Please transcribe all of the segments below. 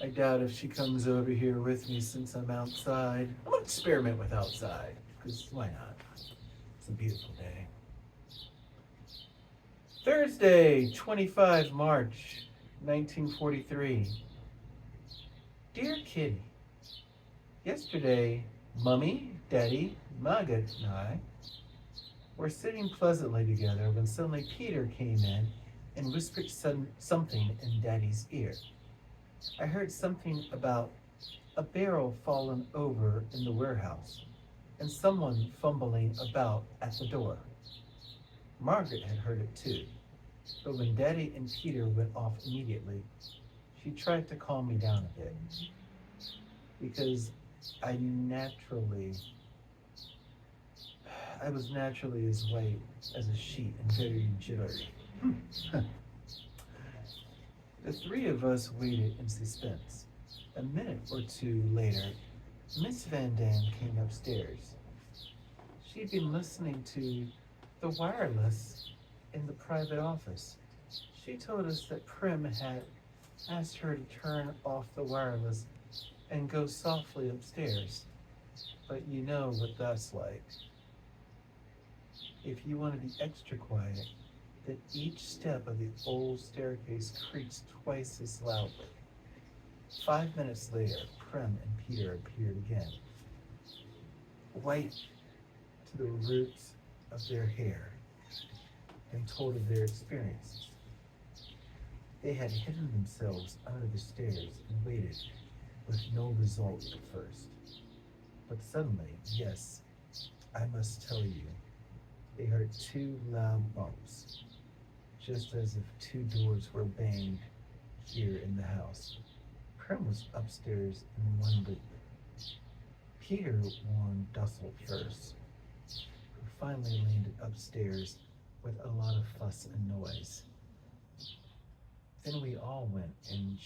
I doubt if she comes over here with me since I'm outside. I'm gonna experiment with outside, because why not? It's a beautiful day. Thursday, 25 March, 1943. Dear Kitty, yesterday, Mummy, Daddy, Margaret, and I were sitting pleasantly together when suddenly Peter came in and whispered something in Daddy's ear. I heard something about a barrel fallen over in the warehouse and someone fumbling about at the door. Margaret had heard it too, but when Daddy and Peter went off immediately, she tried to calm me down a bit because I naturally I was naturally as white as a sheet and very jittery. The three of us waited in suspense. A minute or two later, Miss Van Dam came upstairs. She'd been listening to the wireless in the private office. She told us that Prim had asked her to turn off the wireless and go softly upstairs. But you know what that's like. If you want to be extra quiet, then each step of the old staircase creaks twice as loudly. 5 minutes later, Prem and Peter appeared again, white to the roots of their hair, and told of their experiences. They had hidden themselves under the stairs and waited with no result at first. But suddenly, yes, I must tell you, they heard two loud bumps, just as if two doors were banged here in the house. Prem was upstairs in one loop. Peter warned Dussel first, who finally landed upstairs with a lot of fuss and noise. Then we all went and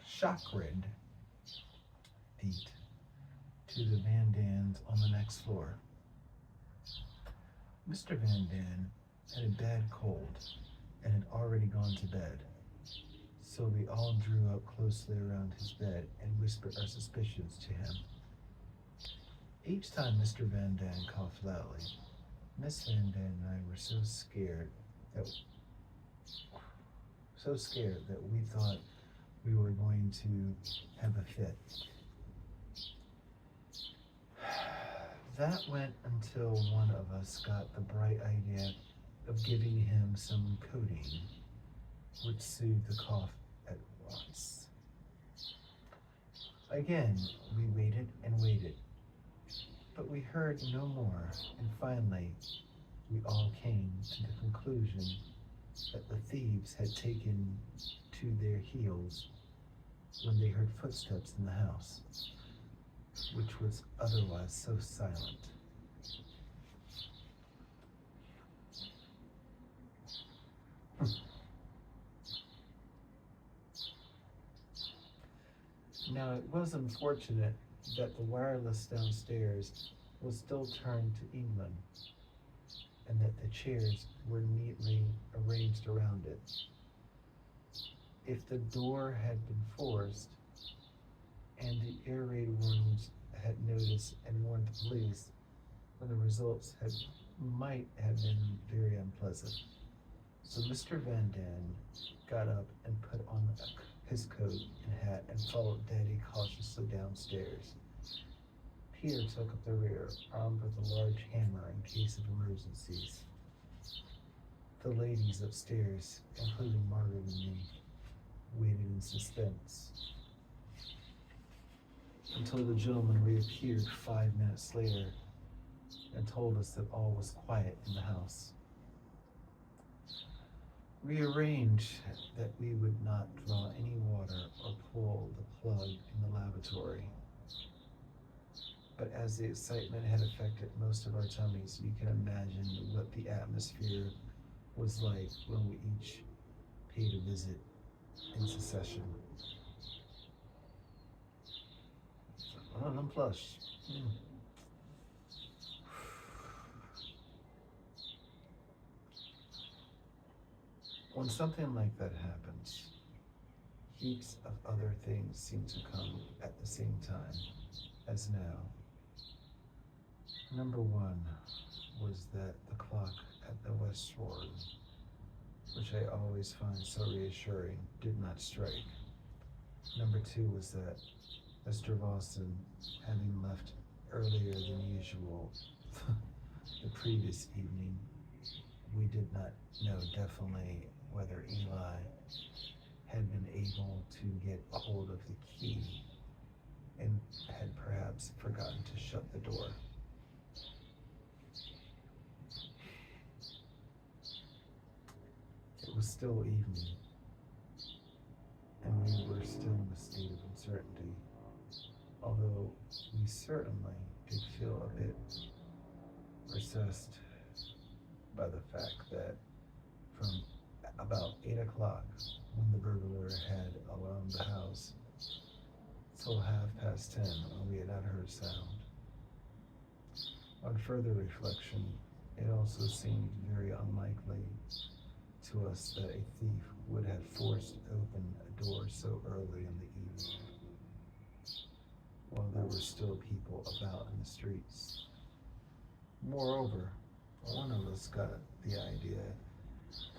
chakrid beat to the Van Dans on the next floor. Mr. Van Daan had a bad cold and had already gone to bed, so we all drew up closely around his bed and whispered our suspicions to him. Each time Mr. Van Daan coughed loudly, Miss Van Daan and I were so scared that we thought we were going to have a fit. That went until one of us got the bright idea of giving him some codeine, which soothed the cough at once. Again, we waited and waited, but we heard no more, and finally, we all came to the conclusion that the thieves had taken to their heels when they heard footsteps in the house, which was otherwise so silent. Now, it was unfortunate that the wireless downstairs was still turned to England, and that the chairs were neatly arranged around it. If the door had been forced, and the air raid wounds had noticed and warned the police, then the results might have been very unpleasant. So Mr. Van Daan got up and put on his coat and hat and followed Daddy cautiously downstairs. Peter took up the rear, armed with a large hammer in case of emergencies. The ladies upstairs, including Margaret and me, waited in suspense until the gentleman reappeared 5 minutes later and told us that all was quiet in the house. We arranged that we would not draw any water or pull the plug in the lavatory. But as the excitement had affected most of our tummies, you can imagine what the atmosphere was like when we each paid a visit in succession. I'm flush. When something like that happens, heaps of other things seem to come at the same time as now. Number one was that the clock at the West Ward, which I always find so reassuring, did not strike. Number two was that Mr. Lawson, having left earlier than usual the previous evening, we did not know definitely whether Eli had been able to get a hold of the key and had perhaps forgotten to shut the door. It was still evening, and we were still in a state of uncertainty, although we certainly did feel a bit obsessed by the fact that from about 8 o'clock, when the burglar had alarmed the house, till 10:30, we had not heard a sound. On further reflection, it also seemed very unlikely to us that a thief would have forced open a door so early in the evening, while there were still people about in the streets. Moreover, one of us got the idea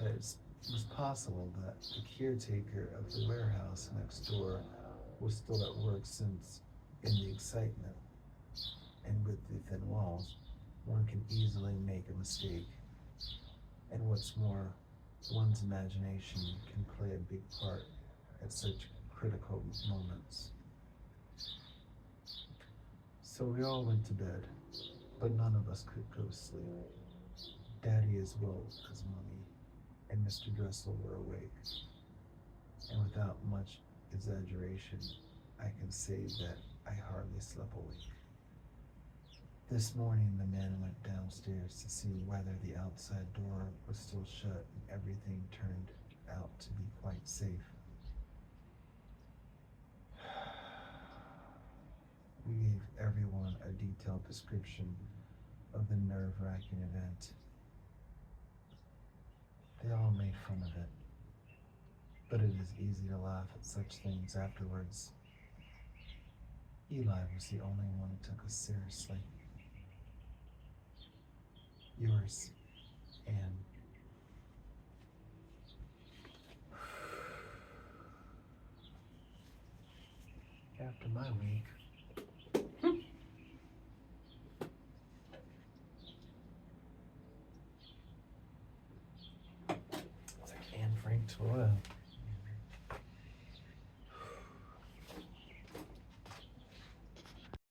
that it was possible that the caretaker of the warehouse next door was still at work, since in the excitement and with the thin walls, one can easily make a mistake. And what's more, one's imagination can play a big part at such critical moments. So we all went to bed, but none of us could go to sleep. Daddy as well as Mommy and Mr. Dressel were awake, and without much exaggeration, I can say that I hardly slept a wink. This morning, the man went downstairs to see whether the outside door was still shut, and everything turned out to be quite safe. We gave everyone a detailed description of the nerve-wracking event. They all made fun of it, but it is easy to laugh at such things afterwards. Eli was the only one who took us seriously. Yours, Anne. After my week. It's like Anne Frank Toil.